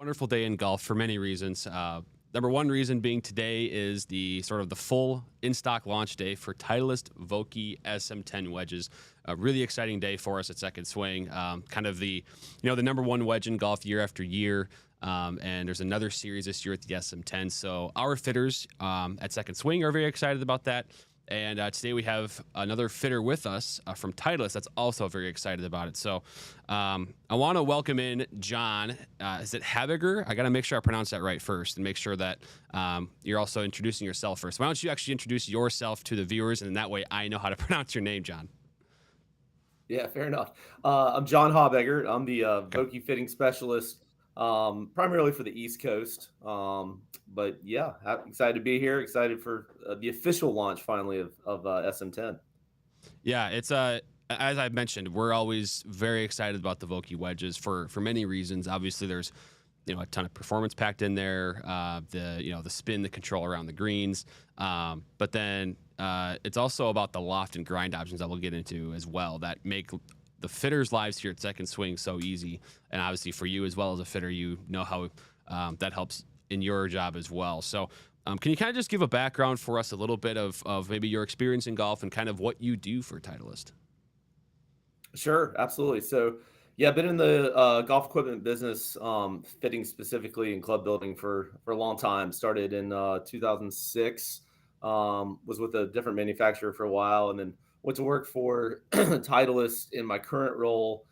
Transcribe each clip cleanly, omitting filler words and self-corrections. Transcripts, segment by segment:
Wonderful day in golf for many reasons. Number one reason being today is the sort of the full in-stock launch day for Titleist Vokey SM10 Wedges. A really exciting day for us at Second Swing. Kind of the number one wedge in golf year after year. And there's another series this year at the SM10. So our fitters at Second Swing are very excited about that. And today we have another fitter with us from Titleist that's also very excited about it. So I want to welcome in John. Is it Habegger? I got to make sure I pronounce that right first and make sure that you're also introducing yourself first. Why don't you actually introduce yourself to the viewers, and that way I know how to pronounce your name, John. Yeah, fair enough. I'm John Habegger. I'm the Okay. Vokey fitting specialist, primarily for the East Coast. But yeah, excited to be here. Excited for the official launch finally of SM10. Yeah, it's as I mentioned, we're always very excited about the Vokey wedges for many reasons. Obviously, there's a ton of performance packed in there. The spin, the control around the greens, but then it's also about the loft and grind options that we'll get into as well that make the fitters' lives here at Second Swing so easy. And obviously for you as well as a fitter, you know how that helps in your job as well. So. Can you kind of just give a background for us a little bit of maybe your experience in golf and kind of what you do for Titleist? Sure, absolutely. So yeah, I've been in the golf equipment business, fitting specifically in club building for a long time. Started in 2006. Was with a different manufacturer for a while, and then went to work for Titleist in my current role.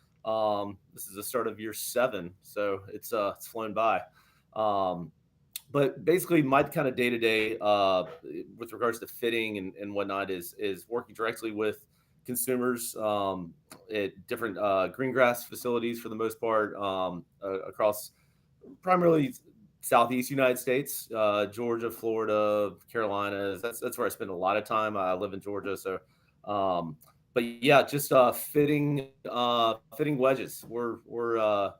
This is the start of year 7, so it's flown by. Um, but basically, my kind of day to day with regards to fitting and whatnot is working directly with consumers at different green grass facilities for the most part across primarily Southeast United States, Georgia, Florida, Carolinas. That's where I spend a lot of time. I live in Georgia, so. But yeah, just fitting wedges. We're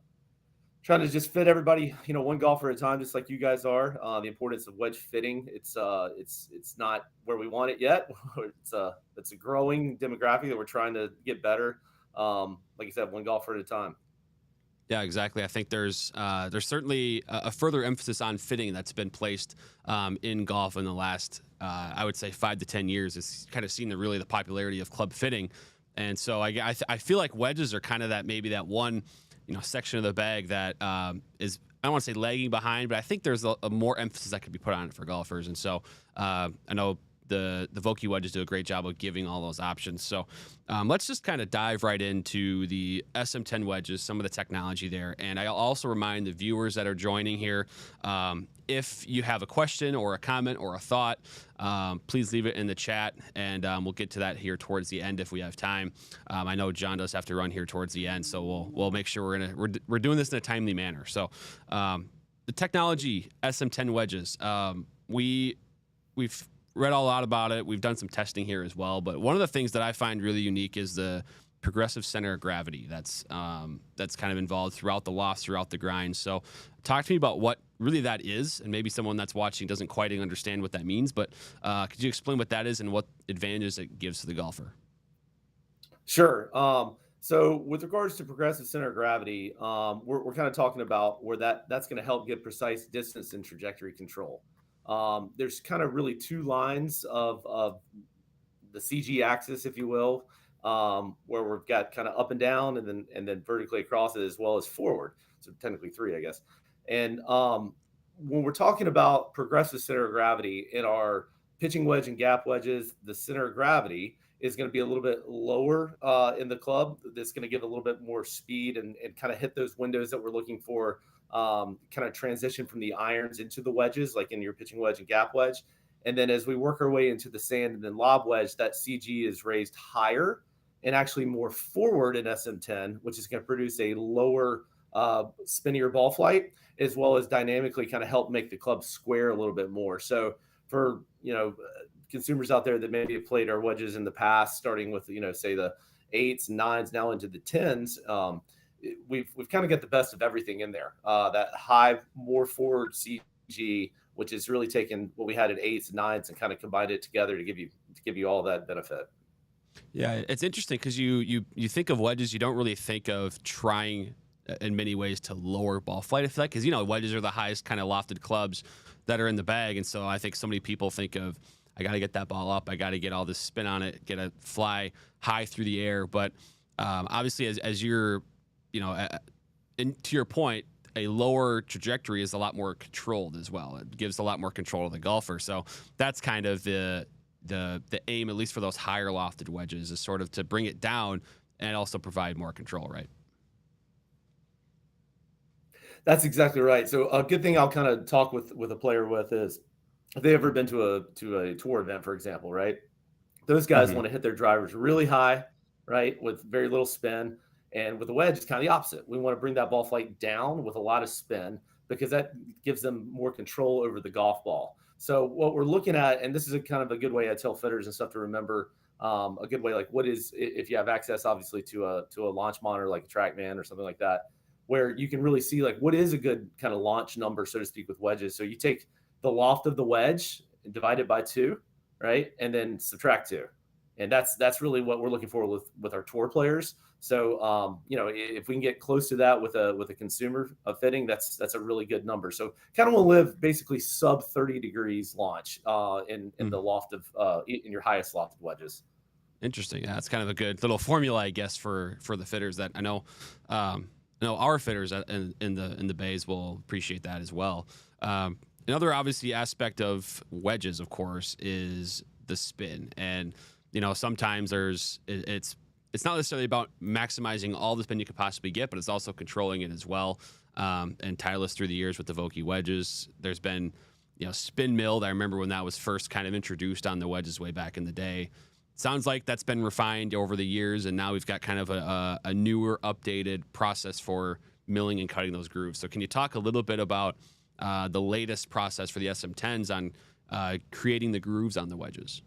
trying to just fit everybody, one golfer at a time, just like you guys are. The importance of wedge fitting. It's not where we want it yet. It's a growing demographic that we're trying to get better. Like you said, one golfer at a time. Yeah, exactly. I think there's certainly a further emphasis on fitting that's been placed in golf in the last, I would say, 5 to 10 years. It's kind of seen the popularity of club fitting, and so I feel like wedges are kind of that one section of the bag that is, I don't want to say lagging behind, but I think there's a more emphasis that could be put on it for golfers. And so I know the Vokey wedges do a great job of giving all those options. So let's just kind of dive right into the SM10 wedges, some of the technology there. And I'll also remind the viewers that are joining here, if you have a question or a comment or a thought, please leave it in the chat, and we'll get to that here towards the end if we have time. I know John does have to run here towards the end, so we'll make sure we're doing this in a timely manner. So the technology SM10 wedges, we've read a lot about it. We've done some testing here as well, but one of the things that I find really unique is the progressive center of gravity that's kind of involved throughout the loft, throughout the grind. So talk to me about what really that is, and maybe someone that's watching doesn't quite understand what that means, but could you explain what that is and what advantages it gives to the golfer? Sure. So with regards to progressive center of gravity, we're kind of talking about where that's going to help get precise distance and trajectory control. There's kind of really two lines of the CG axis, if you will, where we've got kind of up and down, and then vertically across it as well as forward. So technically three, I guess. And when we're talking about progressive center of gravity in our pitching wedge and gap wedges, the center of gravity is going to be a little bit lower in the club. That's going to give a little bit more speed and kind of hit those windows that we're looking for, kind of transition from the irons into the wedges, like in your pitching wedge and gap wedge. And then as we work our way into the sand and then lob wedge, that CG is raised higher and actually more forward in SM10, which is going to produce a lower spinnier ball flight, as well as dynamically kind of help make the club square a little bit more. So for, consumers out there that maybe have played our wedges in the past, starting with, say the 8s, 9s, now into the 10s, we've kind of got the best of everything in there. That high, more forward CG, which is really taking what we had at 8s and 9s and kind of combined it together to give you all that benefit. Yeah, it's interesting because you think of wedges, you don't really think of trying in many ways to lower ball flight, I feel like, because wedges are the highest kind of lofted clubs that are in the bag, and so I think so many people think of, I got to get that ball up, I got to get all this spin on it, get it fly high through the air. But obviously, as you're, and to your point, a lower trajectory is a lot more controlled as well. It gives a lot more control to the golfer. So that's kind of the aim, at least for those higher lofted wedges, is sort of to bring it down and also provide more control, right? That's exactly right. So a good thing I'll kind of talk with a player with is, if they ever been to a tour event, for example, right? Those guys Mm-hmm. want to hit their drivers really high, right, with very little spin. And with the wedge, it's kind of the opposite. We want to bring that ball flight down with a lot of spin, because that gives them more control over the golf ball. So what we're looking at, and this is a kind of a good way I tell fitters and stuff to remember, a good way, like, what is, if you have access, obviously, to a launch monitor like a TrackMan or something like that, where you can really see, like, what is a good kind of launch number, so to speak, with wedges. So you take the loft of the wedge and divide it by 2, right, and then subtract 2, and that's really what we're looking for with our tour players. So if we can get close to that with a consumer fitting, that's a really good number. So kind of want to live basically sub 30 degrees launch in the loft of in your highest lofted wedges. Interesting. Yeah, it's kind of a good little formula, I guess, for the fitters that I know. Our fitters in the bays will appreciate that as well. Another obviously aspect of wedges, of course, is the spin, and sometimes it's not necessarily about maximizing all the spin you could possibly get, but it's also controlling it as well. And Titleist, through the years with the Vokey wedges, there's been spin milled. I remember when that was first kind of introduced on the wedges way back in the day. Sounds like that's been refined over the years, and now we've got kind of a newer, updated process for milling and cutting those grooves. So can you talk a little bit about the latest process for the SM10s on creating the grooves on the wedges?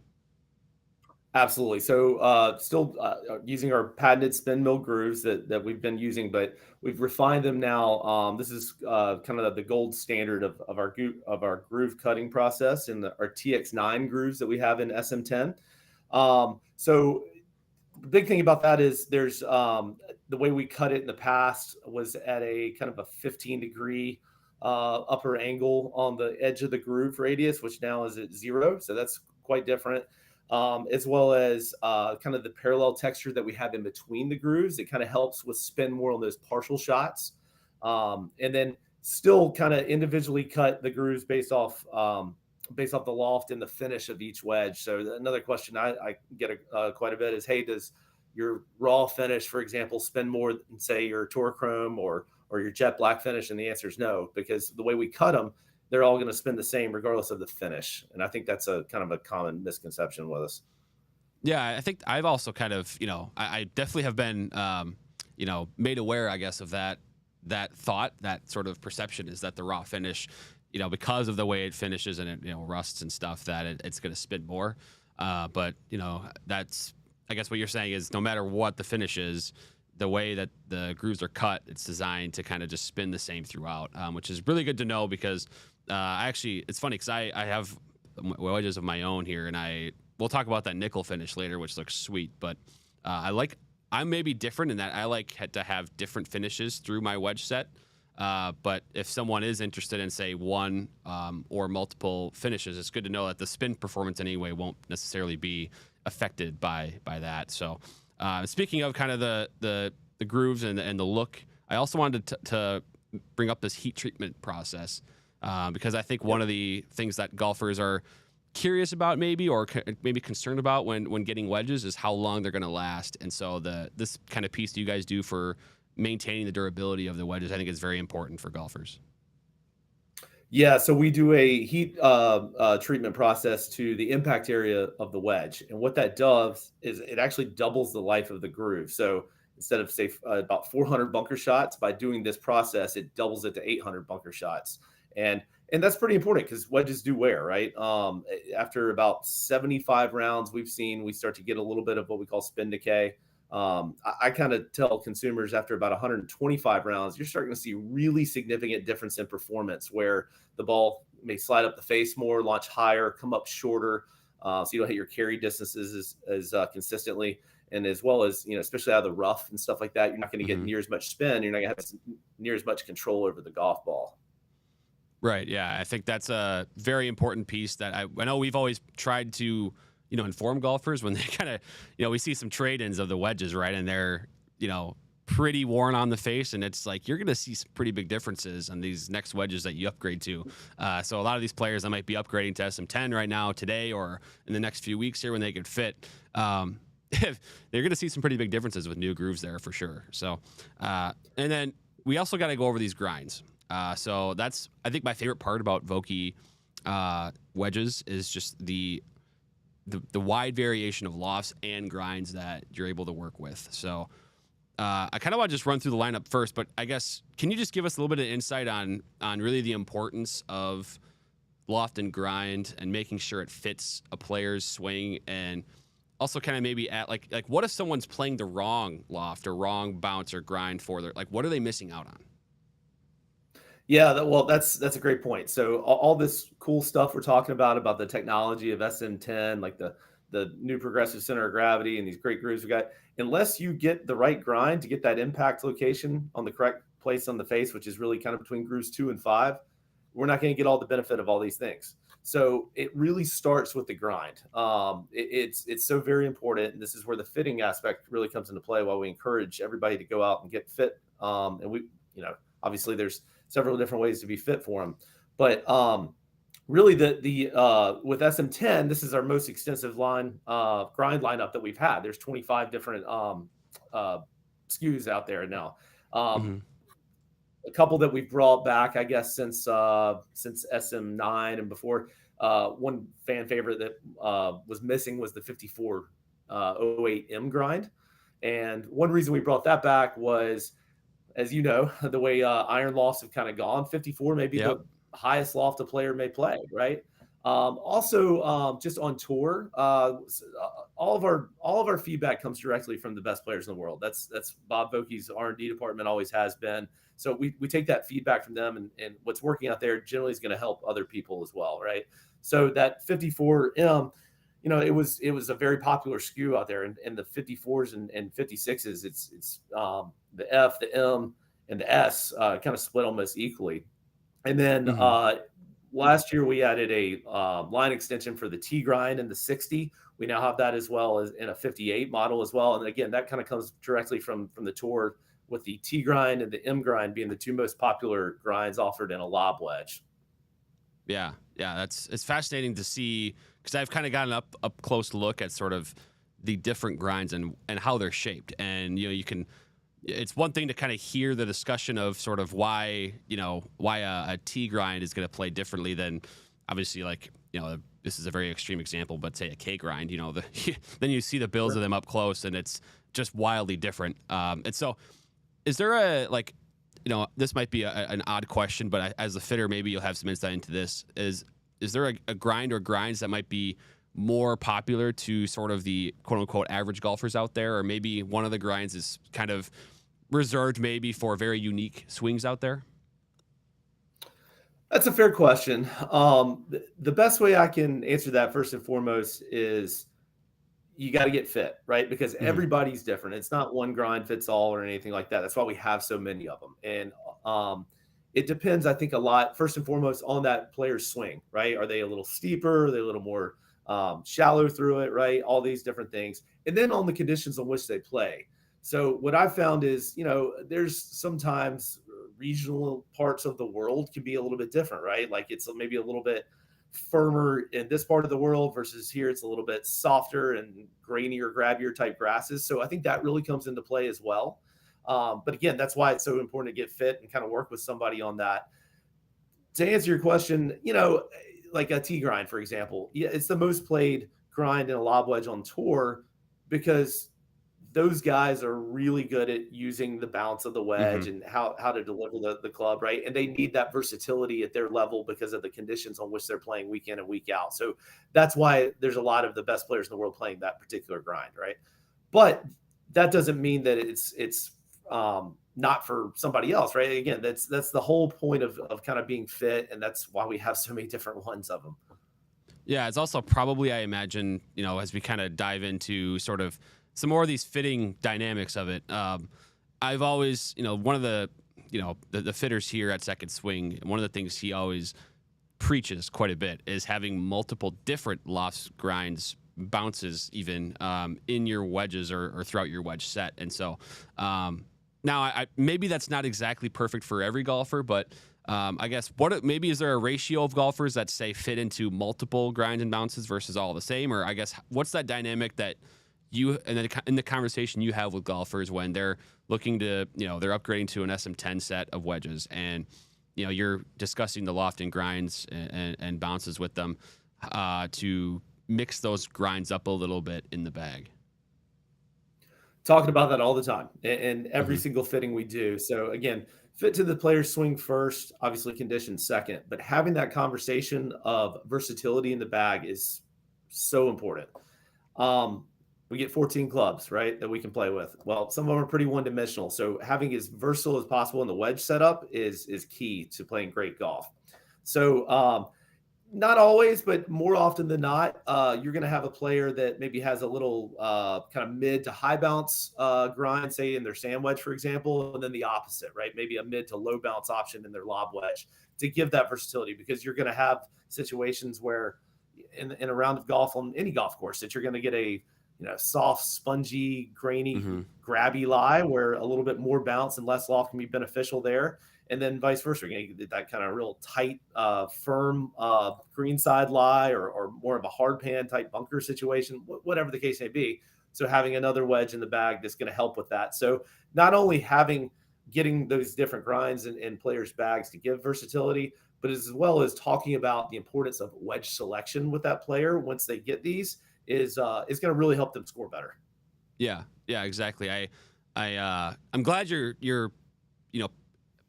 Absolutely. So still using our patented spin mill grooves that we've been using, but we've refined them now. This is kind of the gold standard of our groove cutting process in our TX9 grooves that we have in SM10. So the big thing about that is there's the way we cut it in the past was at a kind of a 15-degree upper angle on the edge of the groove radius, which now is at 0. So that's quite different. As well as kind of the parallel texture that we have in between the grooves. It kind of helps with spin more on those partial shots. And then still kind of individually cut the grooves based off the loft and the finish of each wedge. So another question I get quite a bit is, hey, does your raw finish, for example, spin more than, say, your Tour Chrome or your jet black finish? And the answer is no, because the way we cut them, they're all going to spin the same regardless of the finish. And I think that's a kind of a common misconception with us. Yeah, I think I've also kind of, I definitely have been, made aware, I guess, of that thought, that sort of perception, is that the raw finish, because of the way it finishes and it, rusts and stuff, that it's going to spin more. But, that's, I guess what you're saying is, no matter what the finish is, the way that the grooves are cut, it's designed to kind of just spin the same throughout, which is really good to know, because it's funny because I have wedges of my own here, and we'll talk about that nickel finish later, which looks sweet. But I'm maybe different in that I like to have different finishes through my wedge set. But if someone is interested in, say, one or multiple finishes, it's good to know that the spin performance anyway won't necessarily be affected by that. So speaking of kind of the grooves and the look, I also wanted to bring up this heat treatment process. Because I think one of the things that golfers are curious about, maybe concerned about when getting wedges, is how long they're going to last. And so this kind of piece that you guys do for maintaining the durability of the wedges, I think, is very important for golfers. Yeah, so we do a heat treatment process to the impact area of the wedge. And what that does is it actually doubles the life of the groove. So instead of, say, about 400 bunker shots, by doing this process, it doubles it to 800 bunker shots. And that's pretty important, because wedges do wear, right? After about 75 rounds, we start to get a little bit of what we call spin decay. I kind of tell consumers after about 125 rounds, you're starting to see really significant difference in performance, where the ball may slide up the face more, launch higher, come up shorter, so you don't hit your carry distances as consistently. and as well as, especially out of the rough and stuff like that, you're not going to get Hmm. near as much spin. You're not going to have near as much control over the golf ball. Right. Yeah. I think that's a very important piece that I know we've always tried to, inform golfers when they kind of, we see some trade-ins of the wedges, right? And they're, pretty worn on the face. And it's like, you're going to see some pretty big differences on these next wedges that you upgrade to. So a lot of these players that might be upgrading to SM10 right now, today, or in the next few weeks here when they could fit, they're going to see some pretty big differences with new grooves there for sure. So, and then we also got to go over these grinds. So that's, I think, my favorite part about Vokey wedges is just the wide variation of lofts and grinds that you're able to work with. So I kind of want to just run through the lineup first, but I guess, can you just give us a little bit of insight on really the importance of loft and grind and making sure it fits a player's swing, and also kind of maybe at like what if someone's playing the wrong loft or wrong bounce or grind for their, like, what are they missing out on? Yeah, well, that's a great point. So all this cool stuff we're talking about the technology of SM10, like the new progressive center of gravity and these great grooves we got, unless you get the right grind to get that impact location on the correct place on the face, which is really kind of between grooves 2 and 5, we're not going to get all the benefit of all these things. So it really starts with the grind. It's so very important, and this is where the fitting aspect really comes into play. While we encourage everybody to go out and get fit, and we, obviously there's several different ways to be fit for them, but really the with SM10, this is our most extensive grind lineup that we've had. There's 25 different SKUs out there now. Mm-hmm. A couple that we've brought back, I guess, since SM9 and before. One fan favorite that was missing was the 5408M grind, and one reason we brought that back was, as you know, the way iron lofts have kind of gone. 54 may be the highest loft a player may play, right? Also, just on tour, all of our feedback comes directly from the best players in the world. That's Bob Vokey's R&D department, always has been. So we take that feedback from them, and what's working out there generally is going to help other people as well, right? So that 54M, it was a very popular SKU out there, and the 54s and 56s, it's the F, the M, and the S kind of split almost equally. And then last year we added a line extension for the T grind and the 60. We now have that as well as in a 58 model as well. And again, that kind of comes directly from the tour, with the T grind and the M grind being the two most popular grinds offered in a lob wedge. Yeah, it's fascinating to see, because I've kind of gotten up close look at sort of the different grinds and how they're shaped, and you can. It's one thing to kind of hear the discussion of sort of why a T grind is going to play differently than, obviously, like, this is a very extreme example, but say a K grind, then you see the builds of them up close, and it's just wildly different. And so, is there a, like, this might be an odd question, but as a fitter, maybe you'll have some insight into this. Is there a grind or grinds that might be more popular to sort of the quote unquote average golfers out there, or maybe one of the grinds is kind of reserved maybe for very unique swings out there? That's a fair question. The best way I can answer that, first and foremost, is you got to get fit, right? Because everybody's different. It's not one grind fits all or anything like that. That's why we have so many of them. And it depends, I think, a lot, first and foremost, on that player's swing, right? Are they a little steeper? Are they a little more shallow through it, right? All these different things. And then on the conditions on which they play. So what I've found is, there's sometimes regional parts of the world can be a little bit different, right? Like it's maybe a little bit firmer in this part of the world versus here it's a little bit softer and grainier, grabbier type grasses. So I think that really comes into play as well. But again, that's why it's so important to get fit and kind of work with somebody on that. To answer your question, like a T grind, for example, yeah, it's the most played grind in a lob wedge on tour, because those guys are really good at using the bounce of the wedge and how to deliver the club, right? And they need that versatility at their level because of the conditions on which they're playing week in and week out. So that's why there's a lot of the best players in the world playing that particular grind, right? But that doesn't mean that it's not for somebody else, right? Again, that's the whole point of kind of being fit, and that's why we have so many different ones of them. Yeah, it's also probably, I imagine, as we kind of dive into sort of some more of these fitting dynamics of it. I've always, one of the, the fitters here at Second Swing, one of the things he always preaches quite a bit is having multiple different lofts, grinds, bounces even in your wedges or throughout your wedge set. And so now I maybe that's not exactly perfect for every golfer, but I guess maybe is there a ratio of golfers that say fit into multiple grinds and bounces versus all the same? Or I guess what's that dynamic that you and in the conversation you have with golfers when they're looking to, they're upgrading to an SM10 set of wedges and you're discussing the loft and grinds and bounces with them to mix those grinds up a little bit in the bag? Talking about that all the time and every single fitting we do. So again, fit to the player's swing first, obviously condition second, but having that conversation of versatility in the bag is so important. We get 14 clubs, right, that we can play with. Well, some of them are pretty one-dimensional. So having as versatile as possible in the wedge setup is key to playing great golf. So not always, but more often than not, you're going to have a player that maybe has a little kind of mid to high bounce grind, say in their sand wedge, for example, and then the opposite, right? Maybe a mid to low bounce option in their lob wedge to give that versatility, because you're going to have situations where in a round of golf on any golf course that you're going to get a soft, spongy, grainy, grabby lie where a little bit more bounce and less loft can be beneficial there. And then vice versa, you're going to get that kind of real tight, firm greenside lie or more of a hard pan type bunker situation, whatever the case may be. So having another wedge in the bag that's going to help with that. So not only getting those different grinds in players' bags to give versatility, but as well as talking about the importance of wedge selection with that player once they get these is going to really help them score better. Yeah, exactly. I'm glad you're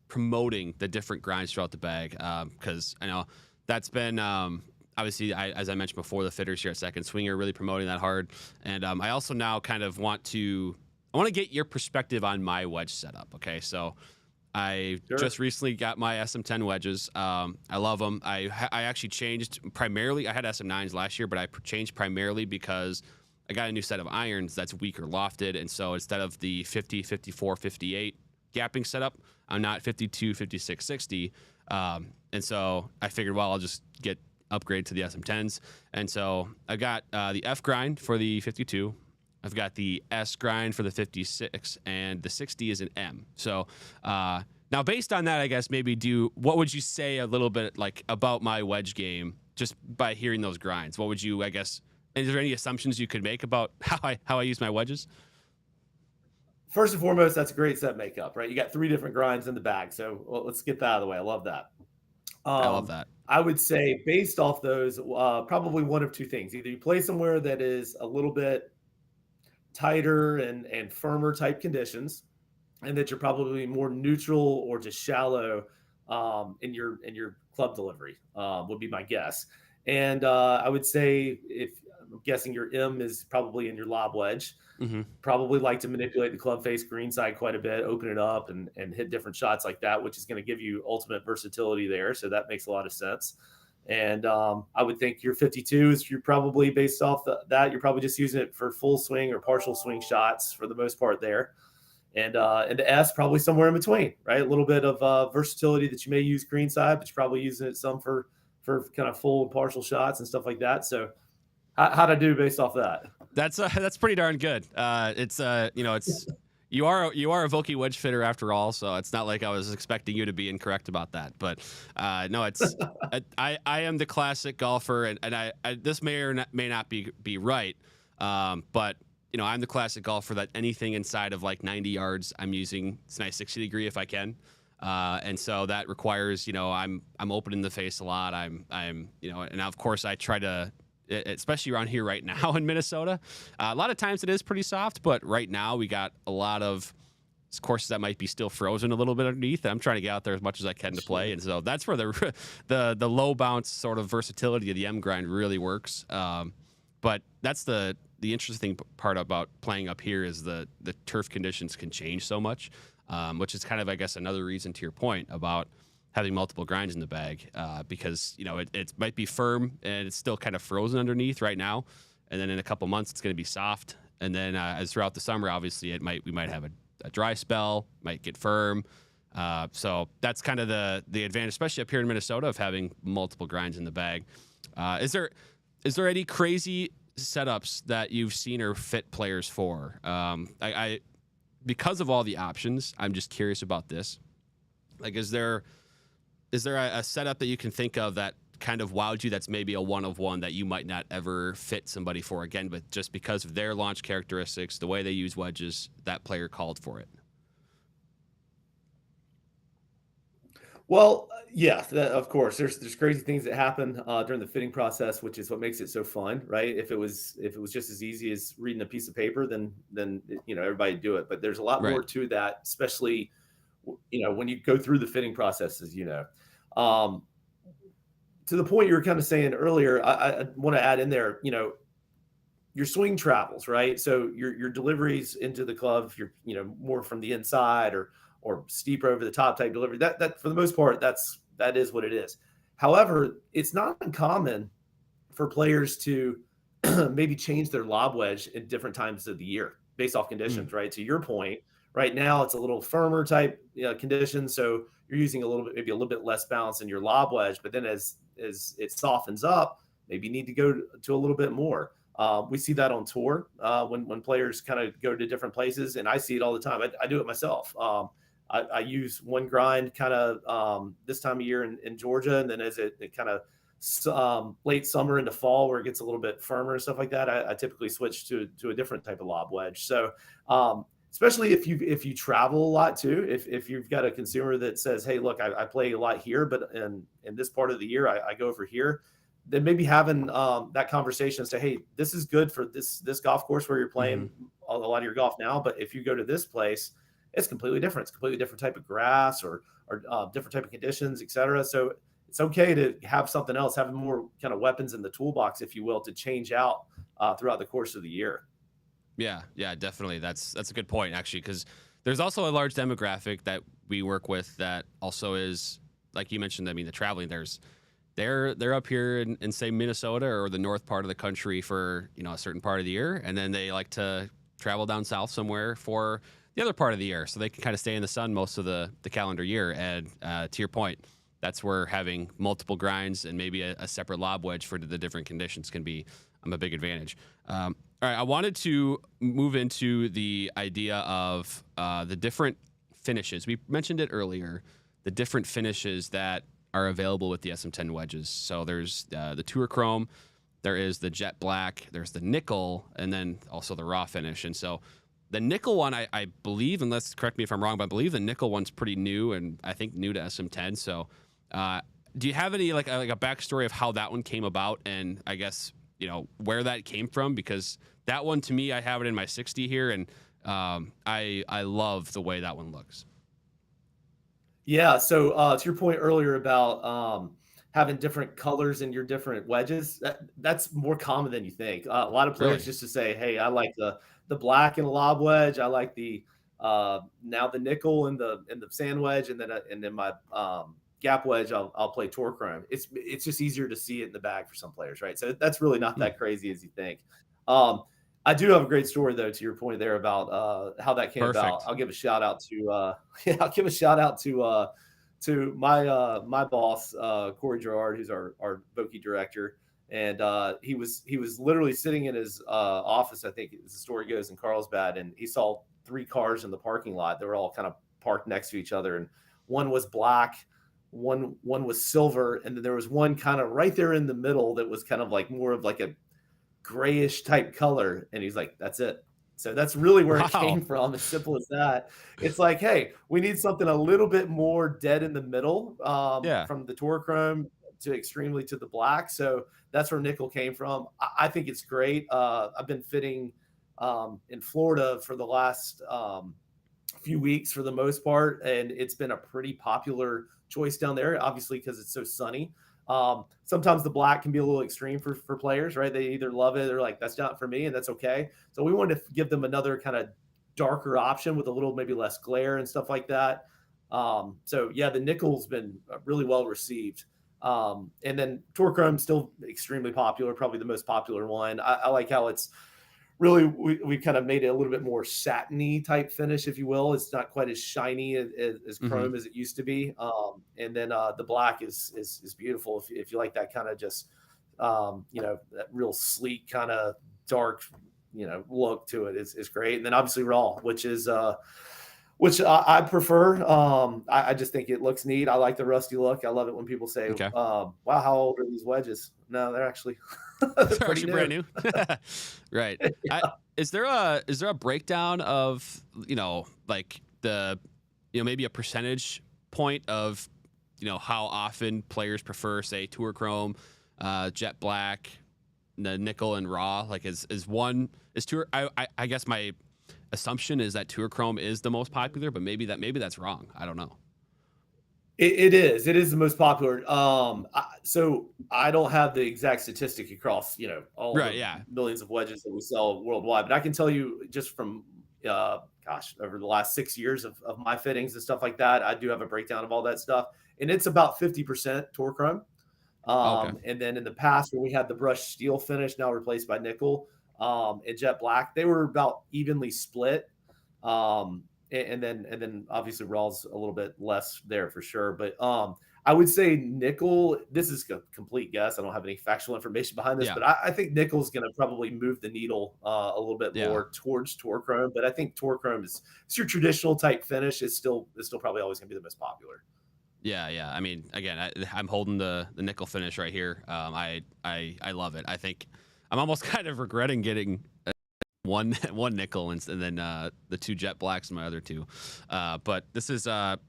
promoting the different grinds throughout the bag, because I know that's been obviously, as I mentioned before, the fitters here at Second Swing are really promoting that hard. And I also now kind of want to get your perspective on my wedge setup. Okay, so I just recently got my SM10 wedges. I love them. I actually changed primarily. I had SM9s last year, but I changed primarily because I got a new set of irons that's weaker lofted. And so instead of the 50, 54, 58 gapping setup, I'm not 52, 56, 60. And so I figured, well, I'll just get upgraded to the SM10s. And so I got the F grind for the 52. I've got the S grind for the 56, and the 60 is an M. So now based on that, I guess what would you say a little bit like about my wedge game just by hearing those grinds? What would you, I guess, is there any assumptions you could make about how I use my wedges? First and foremost, that's a great set makeup, right? You got 3 different grinds in the bag. So let's get that out of the way. I love that. I love that. I would say based off those, probably one of 2 things. Either you play somewhere that is a little bit tighter and firmer type conditions, and that you're probably more neutral or just shallow in your club delivery would be my guess. And I would say, if I'm guessing, your M is probably in your lob wedge. Probably like to manipulate the club face green side quite a bit, open it up and hit different shots like that, which is going to give you ultimate versatility there. So that makes a lot of sense. And I would think your 52s, you're probably based off that, you're probably just using it for full swing or partial swing shots for the most part there. And the S probably somewhere in between, right? A little bit of versatility that you may use greenside, but you're probably using it some for kind of full and partial shots and stuff like that. So how'd I do based off that? That's pretty darn good. It's you are a Vokey wedge fitter after all, so it's not like I was expecting you to be incorrect about that. But no, it's I am the classic golfer, and I this may or may not be right, but I'm the classic golfer that anything inside of like 90 yards, I'm using my 60 degree if I can. And so that requires, I'm opening the face a lot. I'm and of course I try to, especially around here right now in Minnesota, a lot of times it is pretty soft, but right now we got a lot of courses that might be still frozen a little bit underneath. I'm trying to get out there as much as I can to play. And so that's where the low bounce sort of versatility of the M grind really works. But that's the interesting part about playing up here is the turf conditions can change so much, which is kind of, I guess, another reason to your point about having multiple grinds in the bag, because it might be firm and it's still kind of frozen underneath right now, and then in a couple months it's going to be soft, And then as throughout the summer, obviously we might have a dry spell, might get firm. So that's kind of the advantage, especially up here in Minnesota, of having multiple grinds in the bag. Is there any crazy setups that you've seen or fit players for? I because of all the options, I'm just curious about this. Like, is there a setup that you can think of that kind of wowed you, that's maybe a one of one that you might not ever fit somebody for again, but just because of their launch characteristics, the way they use wedges, that player called for it? Well, yeah, of course. There's crazy things that happen during the fitting process, which is what makes it so fun, right? If it was just as easy as reading a piece of paper, then everybody do it. But there's a lot Right. more to that, especially when you go through the fitting processes. Um, to the point you were kind of saying earlier, I want to add in there. Your swing travels, right? So your deliveries into the club, if you're more from the inside or steeper over the top type delivery, that for the most part, that is what it is. However, it's not uncommon for players to maybe change their lob wedge in different times of the year based off Mm. conditions, right? To your point, right now it's a little firmer type conditions, so you're using maybe a little bit less balance in your lob wedge, but then as it softens up, maybe you need to go to a little bit more. We see that on tour when players kind of go to different places, and I see it all the time. I do it myself. I use one grind kind of this time of year in Georgia, and then as it kind of late summer into fall where it gets a little bit firmer and stuff like that, I typically switch to a different type of lob wedge. So especially if you travel a lot too, if you've got a consumer that says, hey, look, I play a lot here, but in this part of the year I go over here, then maybe having that conversation and say, hey, this is good for this golf course where you're Mm-hmm. playing a lot of your golf now, but if you go to this place, it's completely different. It's completely different type of grass or different type of conditions, et cetera. So it's okay to have something else, have more kind of weapons in the toolbox, if you will, to change out throughout the course of the year. Yeah, definitely. That's a good point, actually, because there's also a large demographic that we work with that also is, like you mentioned. I mean, the traveling. They're up here in say Minnesota or the north part of the country for a certain part of the year, and then they like to travel down south somewhere for the other part of the year, so they can kind of stay in the sun most of the calendar year. And to your point, that's where having multiple grinds and maybe a separate lob wedge for the different conditions can be a big advantage. All right, I wanted to move into the idea of the different finishes. We mentioned it earlier, the different finishes that are available with the SM10 wedges. So there's the Tour Chrome, there is the Jet Black, there's the Nickel, and then also the Raw finish. And so the Nickel one, I believe, unless correct me if I'm wrong, but I believe the Nickel one's pretty new, and I think new to SM10. So do you have any like a backstory of how that one came about, and I guess where that came from? Because that one, to me, I have it in my 60 here, and I love the way that one looks. Yeah. So to your point earlier about having different colors in your different wedges, that's more common than you think. A lot of players Really? just to say, hey, I like the black and lob wedge. I like the now the nickel and the sand wedge, and then my gap wedge. I'll play tour chrome. It's just easier to see it in the bag for some players, right? So that's really not Hmm. that crazy as you think. Um, I do have a great story though, to your point there about how that came about. Perfect. I'll give a shout out to yeah, I'll give a shout out to my boss, Corey Gerard, who's our Vokey director. And he was literally sitting in his office, I think as the story goes, in Carlsbad, and he saw three cars in the parking lot. They were all kind of parked next to each other, and one was black, one was silver, and then there was one kind of right there in the middle that was kind of like more of like a grayish type color. And he's like, that's it. So that's really where it Wow. came from. As simple as that. It's like, hey, we need something a little bit more dead in the middle, Yeah. from the tour chrome to extremely to the black. So that's where nickel came from. I think it's great. I've been fitting in Florida for the last few weeks for the most part, and it's been a pretty popular choice down there, obviously because it's so sunny. Sometimes the black can be a little extreme for players, right? They either love it or like, that's not for me, and that's okay. So we wanted to give them another kind of darker option with a little maybe less glare and stuff like that. So yeah, the nickel's been really well received. And then tour chrome still extremely popular, probably the most popular one. I like how it's really we kind of made it a little bit more satiny type finish, if you will. It's not quite as shiny as Hmm. chrome as it used to be. And then the black is beautiful if you like that kind of just that real sleek kind of dark look to it is great. And then obviously raw, which I prefer. I just think it looks neat. I like the rusty look. I love it when people say, Okay. "Wow, how old are these wedges?" No, they're actually they're They're pretty actually brand new. new. Right. Is there a breakdown of, like maybe a percentage point of, how often players prefer, say, Tour Chrome, Jet Black, the nickel and raw? Like, is Tour? I guess my assumption is that Tour Chrome is the most popular, but maybe that's wrong. I don't know. It is the most popular. So I don't have the exact statistic across, all Right. the Yeah. millions of wedges that we sell worldwide, but I can tell you just from, over the last 6 years of my fittings and stuff like that, I do have a breakdown of all that stuff, and it's about 50% Torchrome. Okay. And then in the past, when we had the brushed steel finish, now replaced by nickel, and jet black, they were about evenly split. And then obviously raw's a little bit less there for sure. But I would say nickel. This is a complete guess. I don't have any factual information behind this, Yeah. but I think nickel's going to probably move the needle a little bit Yeah. more towards Torchrome. But I think Torchrome is it's your traditional type finish. It's still probably always going to be the most popular. Yeah, yeah. I mean, again, I'm holding the nickel finish right here. I love it. I think I'm almost kind of regretting getting one nickel and then the two jet blacks and my other two. But this is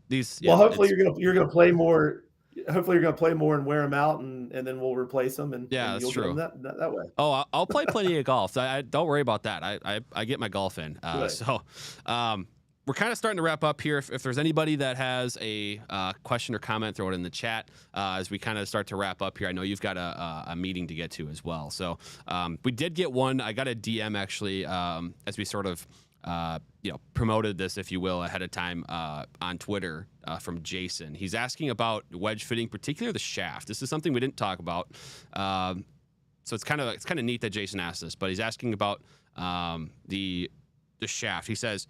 these. Well, Yeah, hopefully it's you're gonna play more. Hopefully you're gonna play more and wear them out, and then we'll replace them, yeah, and that's you'll get them true. that way. Oh, I'll play plenty of golf. I don't worry about that. I get my golf in. Good. So we're kind of starting to wrap up here. If there's anybody that has a question or comment, throw it in the chat as we kind of start to wrap up here. I know you've got a meeting to get to as well. So we did get one. I got a DM actually as we sort of promoted this, if you will, ahead of time on Twitter from Jason. He's asking about wedge fitting, particularly the shaft. This is something we didn't talk about. So it's kind of neat that Jason asked this, but he's asking about the shaft. He says,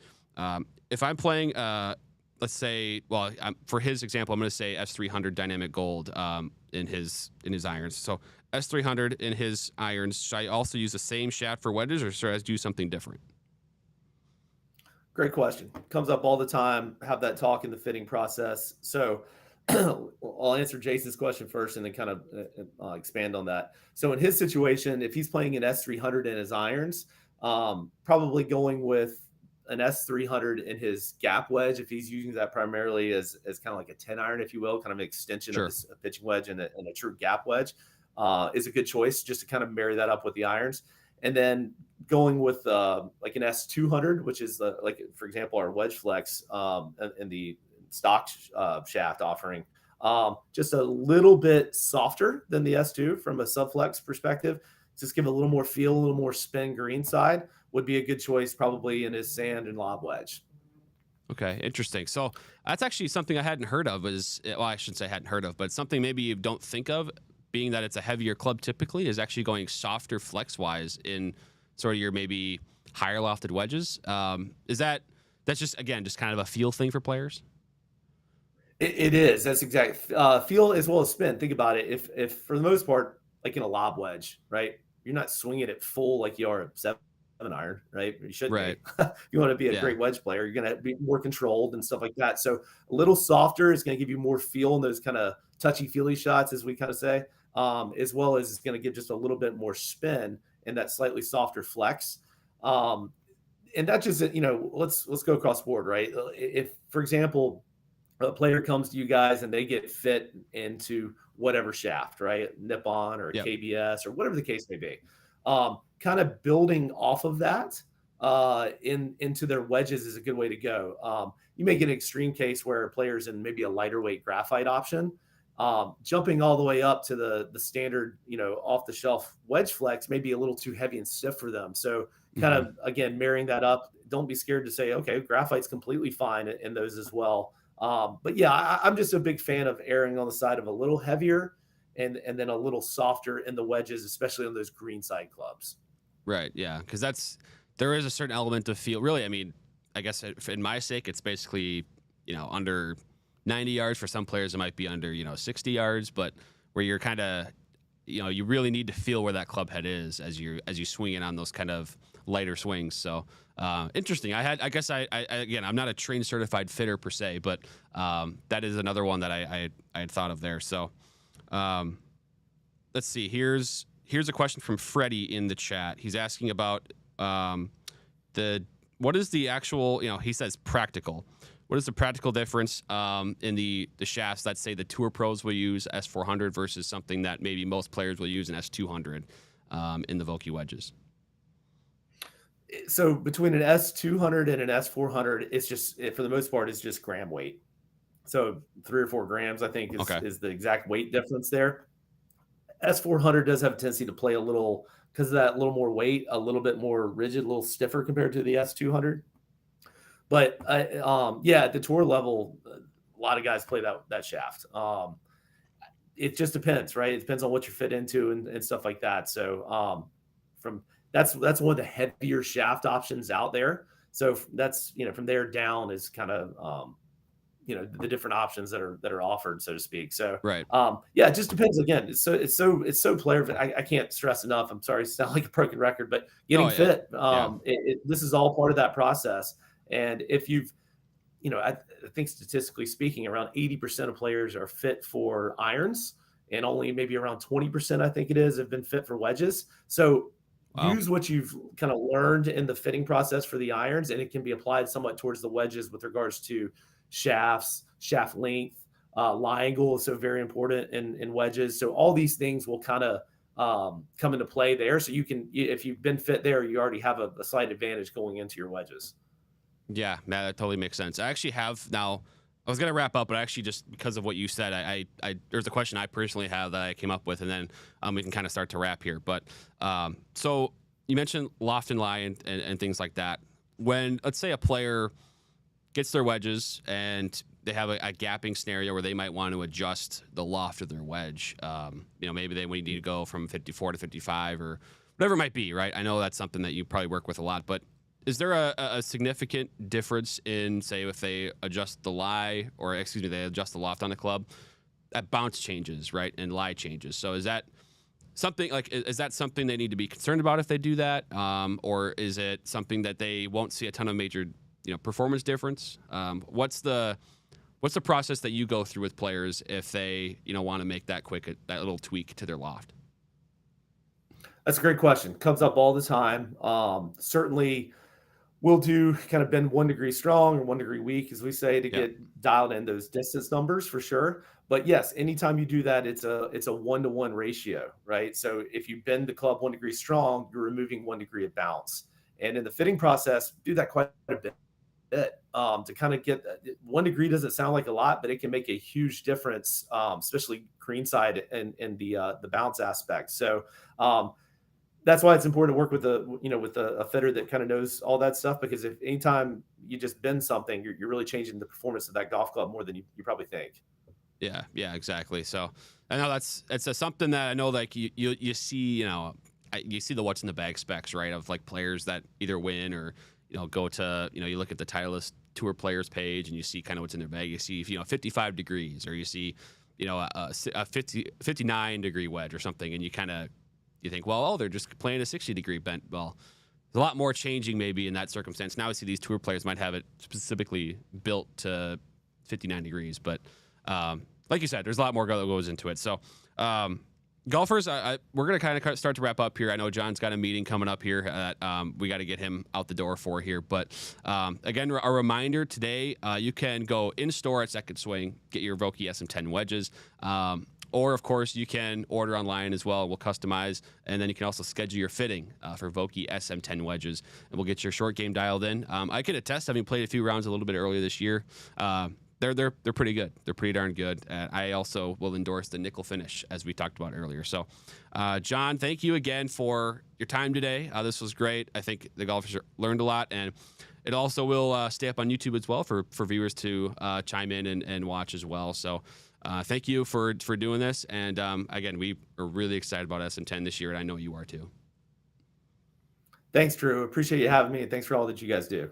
if I'm playing, let's say, well, for his example, I'm going to say S300 Dynamic Gold in his irons. So S300 in his irons. Should I also use the same shaft for wedges, or should I do something different? Great question. Comes up all the time. Have that talk in the fitting process. So I'll answer Jason's question first, and then kind of expand on that. So in his situation, if he's playing an S300 in his irons, probably going with an S300 in his gap wedge, if he's using that primarily as kind of like a 10 iron, if you will, kind of an extension Sure. of his pitching wedge and a true gap wedge, is a good choice just to kind of marry that up with the irons. And then going with like an S200, which is like, for example, our wedge flex in the stock shaft offering, just a little bit softer than the S2 from a subflex perspective. Just give a little more feel, a little more spin green side would be a good choice probably in his sand and lob wedge. Okay, interesting. So that's actually something I hadn't heard of. I shouldn't say hadn't heard of, but something maybe you don't think of, being that it's a heavier club typically, is actually going softer flex wise in sort of your maybe higher lofted wedges. That's just, again, just kind of a feel thing for players? It is. That's exact feel as well as spin. Think about it. If for the most part, like in a lob wedge, right? You're not swinging it full like you are a 7-iron, right? You shouldn't Right. be. You want to be a Yeah. great wedge player. You're going to be more controlled and stuff like that. So a little softer is going to give you more feel in those kind of touchy-feely shots, as we kind of say, as well as it's going to give just a little bit more spin in that slightly softer flex. And that just, let's go across board, right? If, for example, a player comes to you guys and they get fit into whatever shaft, right? Nippon or Yep. KBS or whatever the case may be. Kind of building off of that into their wedges is a good way to go. You may get an extreme case where players in maybe a lighter weight graphite option, jumping all the way up to the standard, off the shelf wedge flex may be a little too heavy and stiff for them. So kind of, again, marrying that up. Don't be scared to say, okay, graphite's completely fine in those as well. But yeah, I'm just a big fan of erring on the side of a little heavier and then a little softer in the wedges, especially on those green side clubs. Right. Yeah. Because there is a certain element of feel. Really, I mean, I guess in my sake, it's basically, under 90 yards. For some players, it might be under, 60 yards, but where you're kind of, you really need to feel where that club head is as you swing it on those kind of lighter swings. So interesting. I guess again, I'm not a trained certified fitter per se, but that is another one that I had thought of there. So let's see. Here's a question from Freddie in the chat. He's asking about what is the actual, he says practical. What is the practical difference in the shafts that, say, the Tour Pros will use S400 versus something that maybe most players will use an S200 in the Vokey wedges? So between an S200 and an S400, it's just, for the most part, it's just gram weight. So 3 or 4 grams, I think, is the exact weight difference there. S400 does have a tendency to play a little, because of that little more weight, a little bit more rigid, a little stiffer compared to the S200. But at the tour level, a lot of guys play that shaft. It just depends, right? It depends on what you're fit into and stuff like that. So that's one of the heavier shaft options out there. So that's, from there down is kind of the different options that are offered, so to speak. So right. It just depends. Again, it's so player. I can't stress enough. I'm sorry to sound like a broken record, but getting fit. This is all part of that process. And if you've, I think statistically speaking, around 80% of players are fit for irons, and only maybe around 20%, I think it is, have been fit for wedges. So use what you've kind of learned in the fitting process for the irons, and it can be applied somewhat towards the wedges with regards to shafts, shaft length, lie angle is so very important in wedges. So all these things will kind of come into play there. So you can, if you've been fit there, you already have a slight advantage going into your wedges. Yeah, that totally makes sense. I actually have now. I was gonna wrap up, but actually, just because of what you said, I there's a question I personally have that I came up with, and then we can kind of start to wrap here. But so you mentioned loft and lie and things like that. When, let's say, a player gets their wedges and they have a gapping scenario where they might want to adjust the loft of their wedge. Maybe they need to go from 54 to 55 or whatever it might be, right? I know that's something that you probably work with a lot, but is there a significant difference in, say, if they adjust the lie, or they adjust the loft on the club, that bounce changes, right, and lie changes? So is that something they need to be concerned about if they do that, or is it something that they won't see a ton of major, performance difference? What's the process that you go through with players if they, want to make that little tweak to their loft? That's a great question. Comes up all the time. Certainly, we'll do kind of bend 1 degree strong or 1 degree weak, as we say, to get dialed in those distance numbers for sure. But yes, anytime you do that, it's a 1-to-1 ratio, right? So if you bend the club 1 degree strong, you're removing 1 degree of bounce. And in the fitting process, do that quite a bit to kind of get 1 degree. Doesn't sound like a lot, but it can make a huge difference, especially greenside and the bounce aspect. So that's why it's important to work with a fitter that kind of knows all that stuff, because if anytime you just bend something, you're really changing the performance of that golf club more than you probably think. Yeah, exactly. So I know it's something that I know, like you see, you see the what's in the bag specs, right, of like players that either win or go to, you look at the Titleist Tour players page and you see kind of what's in their bag. You see 55 degrees, or you see a 59 degree wedge or something, and you think, well, they're just playing a 60 degree bent. Well, there's a lot more changing maybe in that circumstance. Now I see these tour players might have it specifically built to 59 degrees, but like you said, there's a lot more that goes into it. So golfers, we're going to kind of start to wrap up here. I know John's got a meeting coming up here that we got to get him out the door for here. But again, a reminder today, you can go in store at Second Swing, get your Vokey SM10 wedges. Or, of course, you can order online as well. We'll customize, and then you can also schedule your fitting for Vokey SM10 wedges, and we'll get your short game dialed in. I can attest, having played a few rounds a little bit earlier this year, they're pretty good. They're pretty darn good. I also will endorse the nickel finish, as we talked about earlier. So, John, thank you again for your time today. This was great. I think the golfers learned a lot, and it also will stay up on YouTube as well for viewers to chime in and watch as well. So. Thank you for doing this. And again, we are really excited about SM10 this year, and I know you are too. Thanks, Drew. Appreciate you having me, and thanks for all that you guys do.